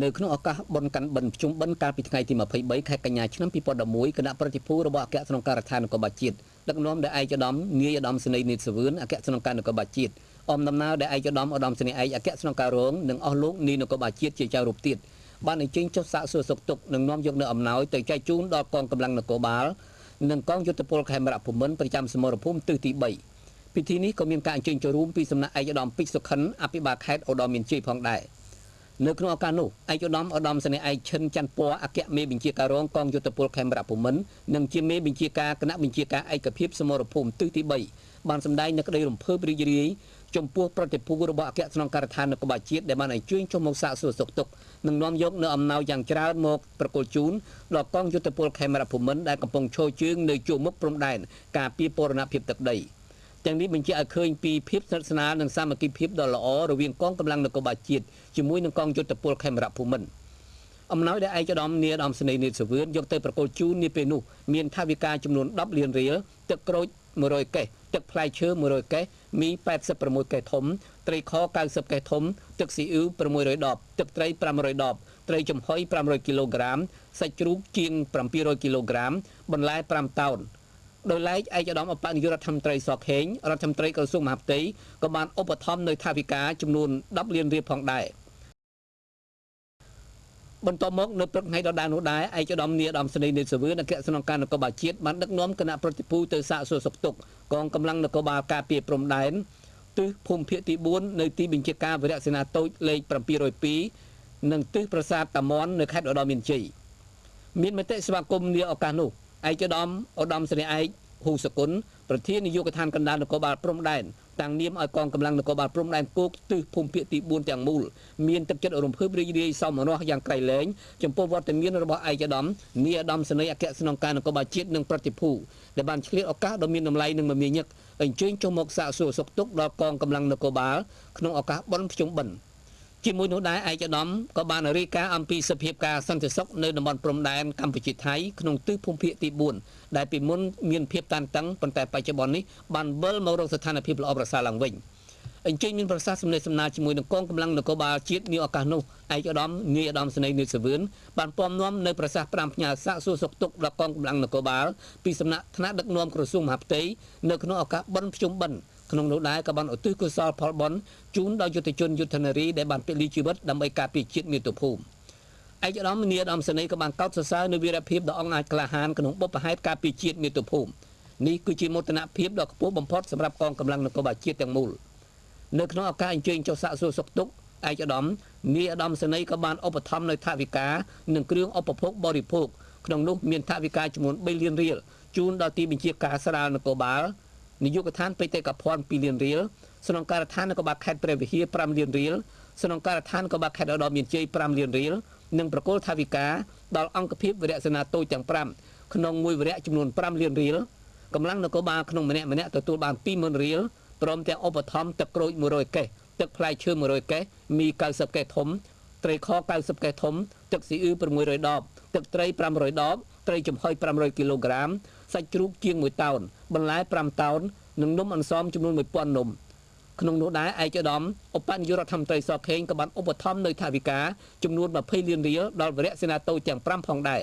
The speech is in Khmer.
នៅក្នុងឱកាសបុណ្យកាន់បិណ្ឌប្រជុំបិណ្ឌកាលពីថ្ងៃទី23ខែកញ្ញាឆ្នាំ2011គណៈប្រតិភូរបស់អគ្គស្នងការដ្ឋាននគរបាលជាតិដឹកនាំដោយឯកឧត្តមនាយឧត្តមសេនីយ៍នីតសវឿនអគ្គស្នងការនគរបាលជាតិអមដំណើរដោយឯកឧត្តមឧត្តមសេនីយ៍ឯកអគ្គស្នងការរងនិងអស់លោកនាយនគរបាលជាតិជាច្រើនរូបទៀតបានអញ្ជើញចុះសាកសួរសុខទុក្ខនិងនាំយកនៅអំណោយទៅចែកជូនដល់កងកម្លាំងនគរបាលនិងកងយុទ្ធពលខេមរៈភូមិន្ទប្រចាំសមរភូមិទិសទី3ពិធីនេះក៏មានការអញ្ជើញចូលរួមពីសំណាក់ឯកឧត្តមពេជ្រសុខិនអភិបាលខេត្តឧត្តរមានជ័យផងដែរនៅក្នុងឱកាសនោះឯកឧត្តមឧត្តមសេនីយ៍ឯកឈិនច័ន្ទពណ៌អគ្គមេបញ្ជាការរងកងយុទ្ធពលខេមរៈភូមិន្ទនិងជាមេបញ្ជាការគណៈបញ្ជាការឯកភាពសមរភូមិទិសទី3បានសម្ដែងនូវក្តីរំភើបរីករាយចំពោះប្រតិភូរបស់អគ្គស្នងការដ្ឋាននគរបាលជាតិដែលបានអញ្ជើញចុះមកសាកសួរសុខទុក្ខនិងនាំយកនៅអំណោយយ៉ាងច្រើនមកប្រគល់ជូនដល់កងយុទ្ធពលខេមរៈភូមិន្ទដែលកំពុងឈរជើងនៅជួរមុខព្រំដែនការពារបូរណភាពទឹកដីទាំងនេះបញ្ជាក់ឲ្យឃើញពីភាពស្និទ្ធស្នាលនិងសាមគ្គីភាពដ៏ល្អរវាងកងកម្លាំងនគរបាលជាតិជាមួយនឹងកងយុទ្ធពលខេមរៈភូមិន្ទអំណោយដែលឯកឧត្តមនាយឧត្តមសេនីយ៍នីតសវឿនយកទៅប្រគល់ជូននាពេលនោះមានថវិកាចំនួន10លានរៀលទឹកក្រូច100កេសទឹកផ្លែឈើ100កេសមី86កេសធំត្រីខ90កេសធំទឹកស៊ីអ៊ូ600ដបទឹកត្រី500ដបត្រីចំហុយ500គីឡូក្រាមសាច់ជ្រូកជាង700គីឡូក្រាមបន្លែ5តោនដោយឡែកឯកឧត្តមឧបនាយករដ្ឋមន្ត្រីសខេងរដ្ឋមន្ត្រីក្រសួងមហាផ្ទៃក៏បានឧបត្ថម្ភនៅថវិកាចំនួន10លានរៀលផងដែរបន្តមកនៅព្រឹកថ្ងៃដដែលនោះដែរឯកឧត្តមនាយឧត្តមសេនីយ៍នីតសវឿនអគ្គស្នងការនគរបាលជាតិបានដឹកនាំគណៈប្រតិភូទៅសាកសួរសុខទុក្ខកងកម្លាំងនគរបាលការពារព្រំដែនទិសភូមិភាគទី4នៅទីបញ្ជាការវីរៈសេនាតូចលេខ702និងទិសប្រាសាទតាមាន់នៅខេត្តឧត្តរមានជ័យមានមតិស្វាគមន៍នាឱកាសនោះឯកឧត្តមសេនីយ៍ឯកហ៊ូសគុណប្រធាននាយកដ្ឋានកណ្ដាលនគរបាលព្រំដែនតាំងនាមឲ្យកងកម្លាំងនគរបាលព្រំដែនគោកទិសភូមិភាគទី4ទាំងមូលមានទឹកចិត្តរំភើបរីករាយសោមនស្សយ៉ាងក្រៃលែងចំពោះវត្តមានរបស់ឯកឧត្តមនាយឧត្តមសេនីយ៍អគ្គស្នងការនគរបាលជាតិនិងប្រតិភូដែលបានឆ្លៀតឱកាសដ៏មានតម្លៃនិងមមាញឹកអញ្ជើញចុះមកសាកសួរសុខទុក្ខដល់កងកម្លាំងនគរបាលក្នុងឱកាសបុណ្យភ្ជុំបិណ្ឌជាមួយនោះដែរឯកឧត្តមក៏បានរាយការណ៍អំពីសភាពការសន្តិសុខនៅតំបន់ព្រំដែនកម្ពុជាថៃក្នុងទិសភូមិភាគទី4ដែលពីមុនមានភាពតានតឹងប៉ុន្តែបច្ចុប្បន្ននេះបានវិលមករកស្ថានភាពល្អប្រសើរឡើងវិញអញ្ជើញមានប្រសាសន៍សម្ដែងសម្ដាលជាមួយនឹងកងកម្លាំងនគរបាលជាតិនាឱកាសនោះឯកឧត្តមនាយឧត្តមសេនីយ៍នីតសវឿនបានពំនាំនៅប្រសាសន៍5ផ្ញើសាកសួរសុខទុក្ខដល់កងកម្លាំងនគរបាលពីសំណាក់ថ្នាក់ដឹកនាំក្រសួងមហាផ្ទៃនៅក្នុងឱកាសបុណ្យភ្ជុំបិណ្ឌក្នុងនោះដែរក៏បានឧទ្ទិសកុសលផលបុណ្យជូនដល់យុទ្ធជនយុទ្ធនារីដែលបានពលីជីវិតដើម្បីការពារជាតិមាតុភូមិឯកឧត្តមនាយឧត្តមសេនីយ៍ក៏បានកោតសរសើរនៅវីរភាពដ៏អង់អាចក្លាហានក្នុងបុព្វហេតុការពារជាតិមាតុភូមិនេះគឺជាមោទនភាពដ៏ខ្ពស់បំផុតសម្រាប់កងកម្លាំងនគរបាលជាតិទាំងមូលនៅក្នុងឱកាសអញ្ជើញចុះសាកសួរសុខទុក្ខឯកឧត្តមនាយឧត្តមសេនីយ៍ក៏បានឧបត្ថម្ភនៅថវិកានិងគ្រឿងឧបភោគបរិភោគក្នុងនោះមានថវិកាចំនួន3លានរៀលជូនដល់ទីបញ្ជាការស្រាលនគរបាលនាយកដ្ឋានបេតិកភណ្ឌ2លានរៀលស្នងការដ្ឋាននគរបាលខេត្តព្រះវិហារ5លានរៀលស្នងការដ្ឋាននគរបាលខេត្តឧត្តរមានជ័យ5លានរៀលនិងប្រគល់ថវិកាដល់អង្គភាពវីរៈសេនាតូចទាំង5ក្នុងមួយវីរៈចំនួន5លានរៀលកម្លាំងនគរបាលក្នុងម្នាក់ទទួលបាន20000រៀលព្រមទាំងឧបត្ថម្ភទឹកក្រូច100កេសទឹកផ្លែឈើ100កេសមី90កេសធំត្រីខ90កេសធំទឹកស៊ីអ៊ឺ600ដបទឹកត្រី500ដបត្រីចំហុយ500គីឡូក្រាមសាច់ជ្រូកជាង1តោនបន្លែ5តោននិងនំអន្សមចំនួន1000នំក្នុងនោះដែរឯកឧត្តមឧបនាយករដ្ឋមន្ត្រីសខេងក៏បានឧបត្ថម្ភនៅថវិកាចំនួន20លានរៀលដល់វីរៈសេនាតូចទាំង5ផងដែរ